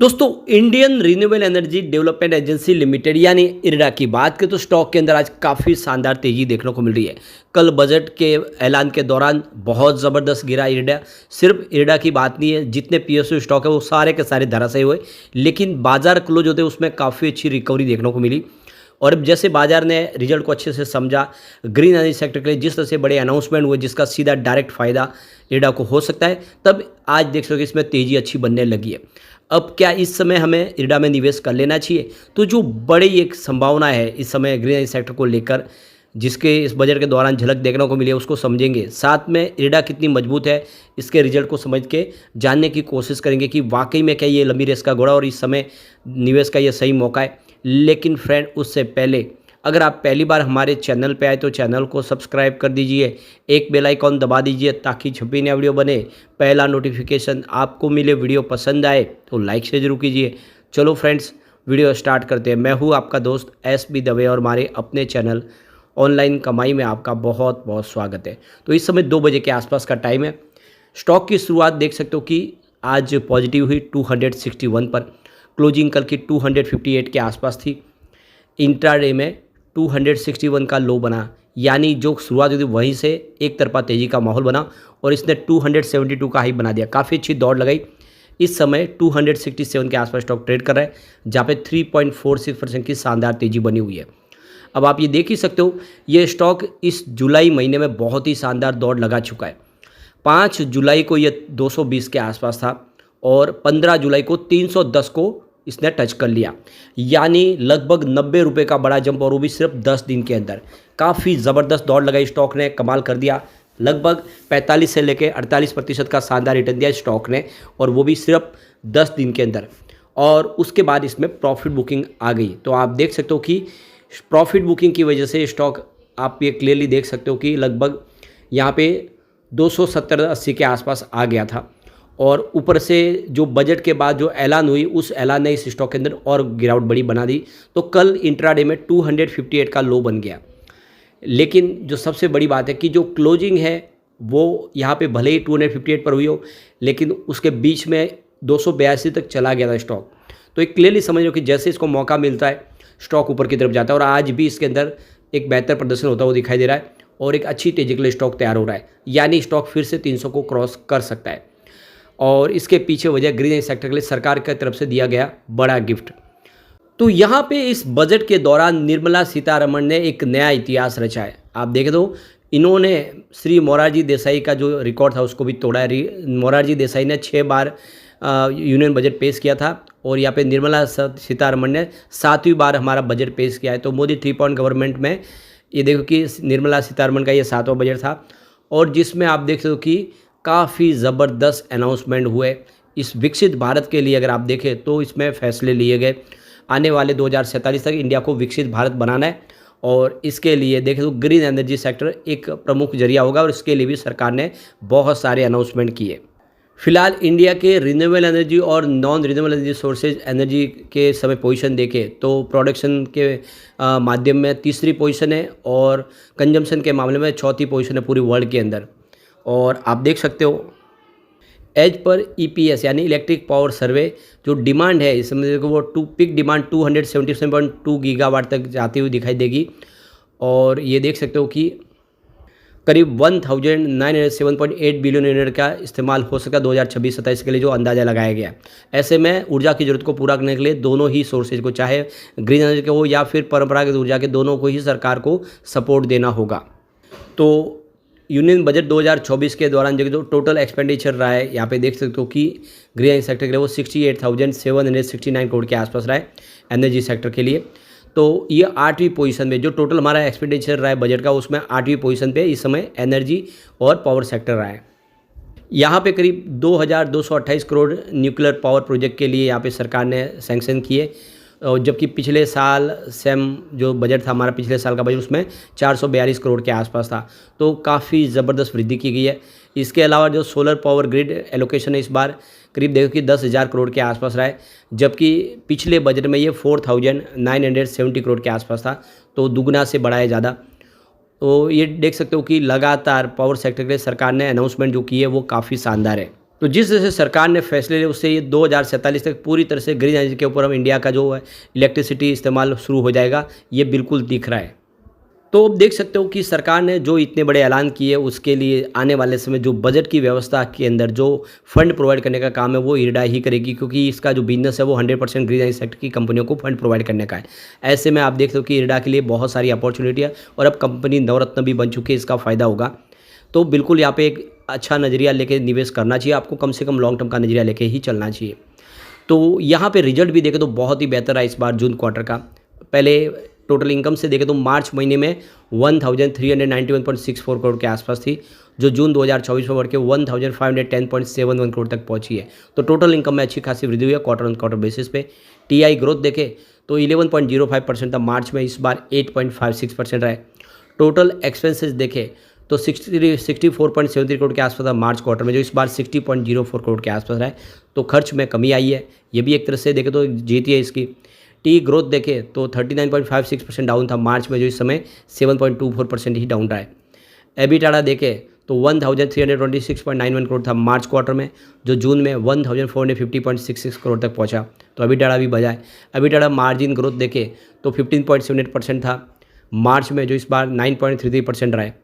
दोस्तों, Indian renewable energy development agency limited यानी IRDA की बात करें तो स्टॉक के अंदर आज काफ़ी शानदार तेजी देखने को मिल रही है। कल बजट के ऐलान के दौरान बहुत ज़बरदस्त गिरा इरडा। सिर्फ इरडा की बात नहीं है, जितने पीएसयू स्टॉक है वो सारे के सारे धराशायी हुए, लेकिन बाजार क्लोज होते उसमें काफ़ी अच्छी रिकवरी देखने को मिली। और अब जैसे बाजार ने रिजल्ट को अच्छे से समझा, ग्रीन एनर्जी सेक्टर के लिए जिस तरह से बड़े अनाउंसमेंट हुए जिसका सीधा डायरेक्ट फ़ायदा इरडा को हो सकता है, तब आज देख सकते हो कि इसमें तेज़ी अच्छी बनने लगी है। अब क्या इस समय हमें इरडा में निवेश कर लेना चाहिए? तो जो बड़ी एक संभावना है इस समय ग्रीन एनर्जी सेक्टर को लेकर, जिसके इस बजट के दौरान झलक देखने को मिली है, उसको समझेंगे। साथ में इरडा कितनी मजबूत है, इसके रिजल्ट को समझ के जानने की कोशिश करेंगे कि वाकई में क्या ये लंबी रेस का घोड़ा और इस समय निवेश का ये सही मौका है। लेकिन फ्रेंड, उससे पहले अगर आप पहली बार हमारे चैनल पे आए तो चैनल को सब्सक्राइब कर दीजिए, एक बेल आइकॉन दबा दीजिए ताकि जब भी नया वीडियो बने पहला नोटिफिकेशन आपको मिले। वीडियो पसंद आए तो लाइक से जरूर कीजिए। चलो फ्रेंड्स, वीडियो स्टार्ट करते हैं। मैं हूँ आपका दोस्त एस बी दवे और हमारे अपने चैनल ऑनलाइन कमाई में आपका बहुत बहुत स्वागत है। तो इस समय 2 बजे के आसपास का टाइम है। स्टॉक की शुरुआत देख सकते हो कि आज पॉजिटिव हुई 261 पर। क्लोजिंग कल की 258 के आसपास थी। इंट्राडे में 261 का लो बना, यानी जो शुरुआत हुई थी वहीं से एक तरफा तेज़ी का माहौल बना और इसने 272 का हाई बना दिया। काफ़ी अच्छी दौड़ लगाई। इस समय 267 के आसपास स्टॉक ट्रेड कर रहा है, जहाँ पे 3.46% की शानदार तेज़ी बनी हुई है। अब आप ये देख ही सकते हो, ये स्टॉक इस जुलाई महीने में बहुत ही शानदार दौड़ लगा चुका है। 5 जुलाई को ये 220 के आसपास था और 15 जुलाई को 310 को इसने टच कर लिया, यानी लगभग 90 रुपये का बड़ा जंप, और वो भी सिर्फ 10 दिन के अंदर। काफ़ी ज़बरदस्त दौड़ लगाई स्टॉक ने, कमाल कर दिया। लगभग 45 से लेकर 48% का शानदार रिटर्न दिया स्टॉक ने, और वो भी सिर्फ 10 दिन के अंदर। और उसके बाद इसमें प्रॉफिट बुकिंग आ गई। तो आप देख सकते हो कि प्रॉफिट बुकिंग की वजह से स्टॉक, आप ये क्लियरली देख सकते हो कि लगभग यहाँ पे 270-80 के आसपास आ गया था। और ऊपर से जो बजट के बाद जो ऐलान हुई, उस ऐलान ने इस स्टॉक के अंदर और गिरावट बड़ी बना दी। तो कल इंट्राडे में 258 का लो बन गया। लेकिन जो सबसे बड़ी बात है कि जो क्लोजिंग है वो यहाँ पे भले ही 258 पर हुई हो, लेकिन उसके बीच में 282 तक चला गया था स्टॉक। तो एक क्लियरली समझ लो कि जैसे इसको मौका मिलता है स्टॉक ऊपर की तरफ जाता है, और आज भी इसके अंदर एक बेहतर प्रदर्शन होता हुआ दिखाई दे रहा है और एक अच्छी तेजी के लिए स्टॉक तैयार हो रहा है, यानी स्टॉक फिर से 300 को क्रॉस कर सकता है। और इसके पीछे वजह ग्रीन एनर्जी सेक्टर के लिए सरकार की तरफ से दिया गया बड़ा गिफ्ट। तो यहाँ पे इस बजट के दौरान निर्मला सीतारमण ने एक नया इतिहास रचा है। आप देखें तो इन्होंने श्री मोरारजी देसाई का जो रिकॉर्ड था उसको भी तोड़ा है। मोरारजी देसाई ने 6 बार यूनियन बजट पेश किया था, और यहाँ पे निर्मला सीतारमण ने 7वीं बार हमारा बजट पेश किया है। तो मोदी 3 पॉइंट गवर्नमेंट में ये देखो कि निर्मला सीतारमण का ये 7वां बजट था, और जिसमें आप देख सकते हो कि काफ़ी ज़बरदस्त अनाउंसमेंट हुए इस विकसित भारत के लिए। अगर आप देखें तो इसमें फैसले लिए गए, आने वाले 2047 तक इंडिया को विकसित भारत बनाना है, और इसके लिए देखें तो ग्रीन एनर्जी सेक्टर एक प्रमुख जरिया होगा, और इसके लिए भी सरकार ने बहुत सारे अनाउंसमेंट किए। फिलहाल इंडिया के रिन्यूएबल एनर्जी और non renewable energy sources energy के समय पोजीशन देखें तो प्रोडक्शन के माध्यम में तीसरी पोजीशन है, और कंजम्पशन के मामले में चौथी पोजीशन है पूरी वर्ल्ड के अंदर। और आप देख सकते हो एज पर ईपीएस यानी इलेक्ट्रिक पावर सर्वे, जो डिमांड है इस समय वो पीक डिमांड 277.2 गीगावाट तक जाती हुई दिखाई देगी। और ये देख सकते हो कि करीब 1907.8 बिलियन यूनिट का इस्तेमाल हो सका 2026-27 के लिए, जो अंदाज़ा लगाया गया है। ऐसे में ऊर्जा की ज़रूरत को पूरा करने के लिए दोनों ही सोर्सेज को, चाहे ग्रीन एनर्जी के हो या फिर परंपरागत ऊर्जा के, दोनों को ही सरकार को सपोर्ट देना होगा। तो यूनियन बजट 2024 के दौरान जो टोटल एक्सपेंडिचर रहा है, यहाँ पे देख सकते हो कि ग्रीन एनर्जी सेक्टर के लिए वो 68,769 करोड़ के आसपास रहा है एनर्जी सेक्टर के लिए। तो ये 8वीं पोजीशन में, जो टोटल हमारा एक्सपेंडिचर रहा है बजट का, उसमें 8वीं पोजीशन पे इस समय एनर्जी और पावर सेक्टर रहा है। यहाँ पे करीब 2,228 करोड़ न्यूक्लियर पावर प्रोजेक्ट के लिए यहाँ पे सरकार ने सैंक्शन किए, और जबकि पिछले साल सेम जो बजट था हमारा, पिछले साल का बजट, उसमें 442 करोड़ के आसपास था। तो काफ़ी ज़बरदस्त वृद्धि की गई है। इसके अलावा जो सोलर पावर ग्रिड एलोकेशन है इस बार करीब देखो कि 10,000 करोड़ के आसपास रहा है, जबकि पिछले बजट में ये 4,970 करोड़ के आसपास था। तो दुगना से बढ़ा है ज़्यादा। तो ये देख सकते हो कि लगातार पावर सेक्टर के लिए सरकार ने अनाउंसमेंट जो की है वो काफ़ी शानदार है। तो जिस तरह से सरकार ने फैसले लिए उससे ये 2047 तक पूरी तरह से ग्रीन एनर्जी के ऊपर हम इंडिया का जो है इलेक्ट्रिसिटी इस्तेमाल शुरू हो जाएगा, ये बिल्कुल दिख रहा है। तो आप देख सकते हो कि सरकार ने जो इतने बड़े ऐलान किए उसके लिए आने वाले समय जो बजट की व्यवस्था के अंदर जो फंड प्रोवाइड करने का काम है वो इरडा ही करेगी, क्योंकि इसका जो बिजनेस है वो 100% ग्रीन एनर्जी सेक्टर की कंपनियों को फंड प्रोवाइड करने का है। ऐसे में आप देख सकते हो कि इरडा के लिए बहुत सारी अपॉर्चुनिटी है और अब कंपनी नवरत्न भी बन चुकी है, इसका फ़ायदा होगा। तो बिल्कुल यहाँ पे एक अच्छा नज़रिया लेके निवेश करना चाहिए आपको, कम से कम लॉन्ग टर्म का नज़रिया लेके ही चलना चाहिए। तो यहाँ पे रिजल्ट भी देखें तो बहुत ही बेहतर है इस बार जून क्वार्टर का। पहले टोटल इनकम से देखें तो मार्च महीने में 1391.64 करोड़ के आसपास थी, जो जून 2024 में बढ़ के 1510.71 करोड़ तक पहुंची है। तो टोटल इनकम में अच्छी खासी वृद्धि हुई है क्वार्टर ऑन क्वार्टर बेसिस पे। टीआई ग्रोथ देखें तो 11.05% था मार्च में, इस बार 8.56% रहा है। टोटल एक्सपेंसेस देखें तो 64.73 करोड़ के आसपास था मार्च क्वार्टर में, जो इस बार 60.04 करोड़ के आसपास रहा है। तो खर्च में कमी आई है, ये भी एक तरह से देखें तो जीती है इसकी। टी ग्रोथ देखें तो 39.56% डाउन था मार्च में, जो इस समय 7.24% ही डाउन रहा है। एबिटाडा देखें तो 1326.91 करोड़ था मार्च क्वार्टर में, जो जून में 1450.66 करोड़ तक पहुंचा। तो एबिटाडा भी बजा है। एबिटाडा मार्जिन ग्रोथ देखें तो 15.78% था मार्च में, जो इस बार 9.33% रहा है।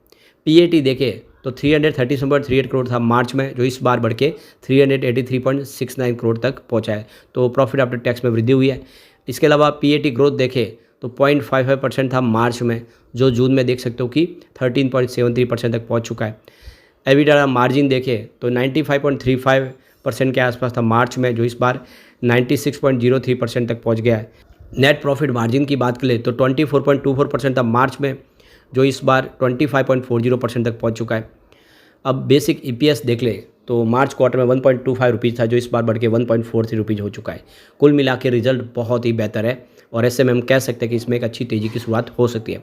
पीएटी देखें तो 337.38 करोड़ था मार्च में, जो इस बार बढ़ के 383.69 करोड़ तक पहुंचा है। तो प्रॉफिट आफ्टर टैक्स में वृद्धि हुई है। इसके अलावा पीएटी ग्रोथ देखें तो 0.55% था मार्च में, जो जून में देख सकते हो कि 13.73% तक पहुंच चुका है। एबिटाडा मार्जिन देखें तो 95.35% के आसपास था मार्च में, जो इस बार 96.03% तक पहुंच गया है। नेट प्रॉफिट मार्जिन की बात करें तो 24.24% था मार्च में, जो इस बार 25.40% तक पहुंच चुका है। अब बेसिक ईपीएस देख ले तो मार्च क्वार्टर में 1.25 रुपीज़ था, जो इस बार बढ़ के 1.43 रुपीज़ हो चुका है। कुल मिला के रिजल्ट बहुत ही बेहतर है और ऐसे में हम कह सकते हैं कि इसमें एक अच्छी तेज़ी की शुरुआत हो सकती है।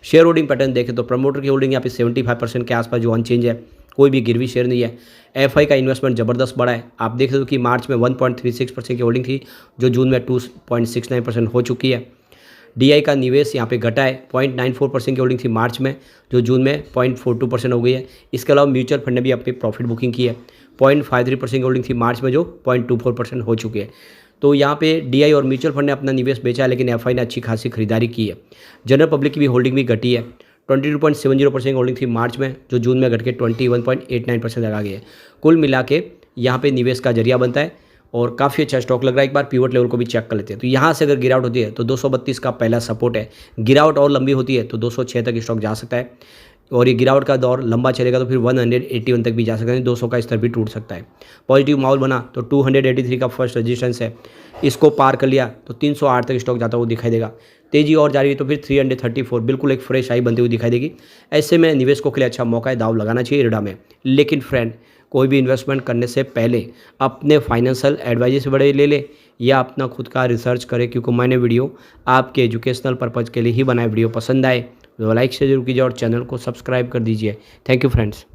शेयर होल्डिंग पैटर्न देखें तो प्रमोटर की होल्डिंग यहाँ पे 75% के आसपास जो अनचेंज है, कोई भी गिरवी शेयर नहीं है। एफआई का इन्वेस्टमेंट ज़बरदस्त बढ़ा है। आप देख सकते हो कि मार्च में 1.36% की होल्डिंग थी, जो जून में 2.69% हो चुकी है। डीआई का निवेश यहाँ पे घटा है, 0.94% की होल्डिंग थी मार्च में, जो जून में 0.42% हो गई है। इसके अलावा म्यूचुअल फंड ने भी अपनी प्रॉफिट बुकिंग की है। 0.53% की होल्डिंग थी मार्च में, जो 0.24% हो चुकी है। तो यहाँ पे डीआई और म्यूचुअल फंड ने अपना निवेश बेचा है, लेकिन एफआई ने अच्छी खासी खरीदारी की है। जनरल पब्लिक की भी होल्डिंग भी घटी है। 22.70% की होल्डिंग थी मार्च में, जो जून में घट के 21.89% लगा गई है। कुल मिला के यहाँ पे निवेश का जरिया बनता है और काफ़ी अच्छा स्टॉक लग रहा है। एक बार पिवट लेवल को भी चेक कर लेते हैं। तो यहाँ से अगर गिरावट होती है तो 232 का पहला सपोर्ट है। गिरावट और लंबी होती है तो 206 तक स्टॉक जा सकता है, और ये गिरावट का दौर लंबा चलेगा तो फिर 181 तक भी जा सकता है, 200 का स्तर भी टूट सकता है। पॉजिटिव माहौल बना तो 283 का फर्स्ट रेजिस्टेंस है, इसको पार कर लिया तो 308 तक स्टॉक जाता हुआ दिखाई देगा। तेजी और जारी है तो फिर 334 बिल्कुल एक फ्रेश हाई बनती हुई दिखाई देगी। ऐसे में निवेशकों के लिए अच्छा मौका है, दाव लगाना चाहिए इरडा में। लेकिन फ्रेंड, कोई भी इन्वेस्टमेंट करने से पहले अपने फाइनेंशियल एडवाइजर से बड़े ले ले या अपना खुद का रिसर्च करें, क्योंकि मैंने वीडियो आपके एजुकेशनल पर्पज़ के लिए ही बनाए। वीडियो पसंद आए तो लाइक से जरूर कीजिए और चैनल को सब्सक्राइब कर दीजिए। Thank you friends.